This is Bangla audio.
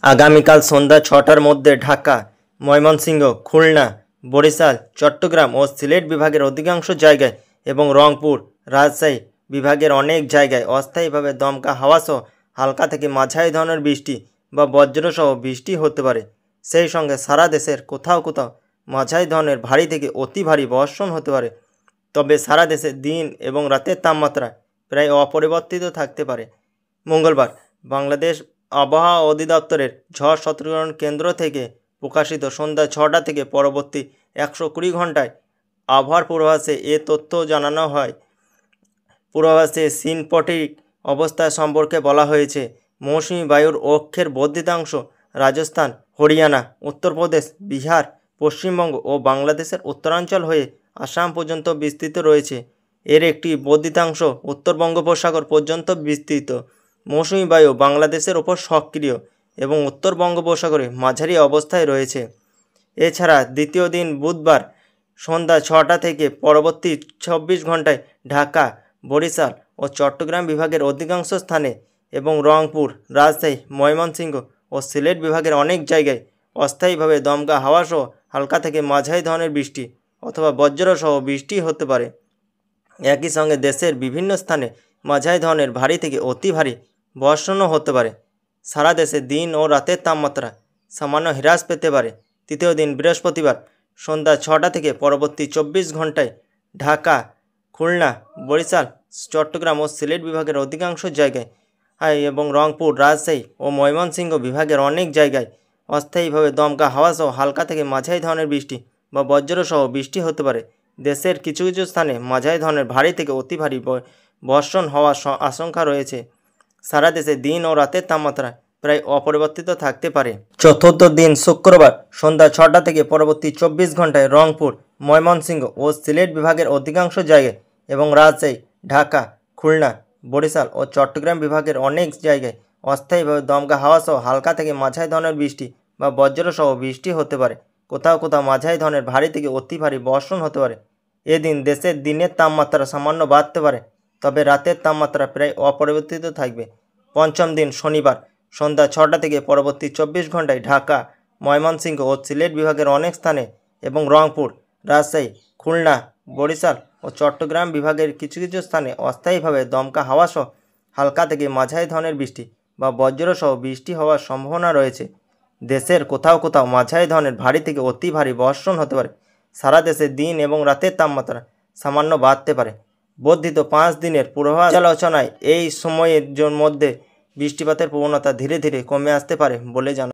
আগামীকাল সন্ধ্যা ৬টার মধ্যে ঢাকা, ময়মনসিংহ, খুলনা, বরিশাল, চট্টগ্রাম ও সিলেট বিভাগের অধিকাংশ জায়গায় এবং রংপুর, রাজশাহী বিভাগের অনেক জায়গায় অস্থায়ীভাবে দমকা হাওয়াসহ হালকা থেকে মাঝারি ধরনের বৃষ্টি বা বজ্রসহ বৃষ্টি হতে পারে। সেই সঙ্গে সারা দেশের কোথাও কোথাও মাঝারি ধরনের ভারী থেকে অতি ভারী বর্ষণ হতে পারে। তবে সারা দেশে দিন এবং রাতের তাপমাত্রা প্রায় অপরিবর্তিত থাকতে পারে। মঙ্গলবার বাংলাদেশ আবহাওয়া অধিদপ্তরের ঝড় সতর্কীকরণ কেন্দ্র থেকে প্রকাশিত সন্ধ্যা ৬টা থেকে পরবর্তী ১২০ ঘন্টায় আবহাওয়ার পূর্বাভাসে এ তথ্য জানানো হয়। পূর্বাভাসে সিনপটিক অবস্থা সম্পর্কে বলা হয়েছে, মৌসুমি বায়ুর অক্ষের বর্ধিতাংশ রাজস্থান, হরিয়ানা, উত্তরপ্রদেশ, বিহার, পশ্চিমবঙ্গ ও বাংলাদেশের উত্তরাঞ্চল হয়ে আসাম পর্যন্ত বিস্তৃত রয়েছে। এর একটি বর্ধিতাংশ উত্তর বঙ্গোপসাগর পর্যন্ত বিস্তৃত। মৌসুমি বায়ু বাংলাদেশের ওপর সক্রিয় এবং উত্তর বঙ্গোপসাগরে মাঝারি অবস্থায় রয়েছে। এছাড়া দ্বিতীয় দিন বুধবার সন্ধ্যা ৬টা থেকে পরবর্তী ২৪ ঘন্টায় ঢাকা, বরিশাল ও চট্টগ্রাম বিভাগের অধিকাংশ স্থানে এবং রংপুর, রাজশাহী, ময়মনসিংহ ও সিলেট বিভাগের অনেক জায়গায় অস্থায়ীভাবে দমকা হাওয়াসহ হালকা থেকে মাঝারি ধরনের বৃষ্টি অথবা বজ্রসহ বৃষ্টি হতে পারে। একই সঙ্গে দেশের বিভিন্ন স্থানে মাঝারি ধরনের ভারী থেকে অতি ভারী বর্ষণও হতে পারে। সারা দেশে দিন ও রাতের তাপমাত্রা সামান্য হ্রাস পেতে পারে। তৃতীয় দিন বৃহস্পতিবার সন্ধ্যা ৬টা থেকে পরবর্তী ২৪ ঘন্টায় ঢাকা, খুলনা, বরিশাল, চট্টগ্রাম ও সিলেট বিভাগের অধিকাংশ জায়গায় এবং রংপুর, রাজশাহী ও ময়মনসিংহ বিভাগের অনেক জায়গায় অস্থায়ীভাবে দমকা হাওয়াসহ হালকা থেকে মাঝারি ধরনের বৃষ্টি বা বজ্রসহ বৃষ্টি হতে পারে। দেশের কিছু কিছু স্থানে মাঝারি ধরনের ভারী থেকে অতি ভারী বর্ষণ হওয়ার আশঙ্কা রয়েছে। সারা দেশে দিন ও রাতের তাপমাত্রা প্রায় অপরিবর্তিত থাকতে পারে। চতুর্থ দিন শুক্রবার সন্ধ্যা ৬টা থেকে পরবর্তী ২৪ ঘন্টায় রংপুর, ময়মনসিংহ ও সিলেট বিভাগের অধিকাংশ জায়গায় এবং রাজশাহী, ঢাকা, খুলনা, বরিশাল ও চট্টগ্রাম বিভাগের অনেক জায়গায় অস্থায়ীভাবে দমকা হাওয়াসহ হালকা থেকে মাঝারি ধরনের বৃষ্টি বা বজ্রসহ বৃষ্টি হতে পারে। কোথাও কোথাও মাঝারি ধরনের ভারী থেকে অতি ভারী বর্ষণ হতে পারে। এদিন দেশের দিনের তাপমাত্রা সামান্য বাড়তে পারে, তবে রাতের তাপমাত্রা প্রায় অপরিবর্তিত থাকবে। পঞ্চম দিন শনিবার সন্ধ্যা ৬টা থেকে পরবর্তী ২৪ ঘন্টায় ঢাকা, ময়মনসিংহ ও সিলেট বিভাগের অনেক স্থানে এবং রংপুর, রাজশাহী, খুলনা, বরিশাল ও চট্টগ্রাম বিভাগের কিছু কিছু স্থানে অস্থায়ীভাবে দমকা হাওয়াসহ হালকা থেকে মাঝারি ধরনের বৃষ্টি বা বজ্রসহ বৃষ্টি হওয়ার সম্ভাবনা রয়েছে। দেশের কোথাও কোথাও মাঝারি ধরনের ভারী থেকে অতি ভারী বর্ষণ হতে পারে। সারা দেশে দিন এবং রাতের তাপমাত্রা সামান্য বাড়তে পারে। বর্ধিত ৫ দিনের পূর্বালোচনায় এই সময়ের মধ্যে বৃষ্টিপাতের প্রবণতা ধীরে ধীরে কমে আসতে পারে বলে জানা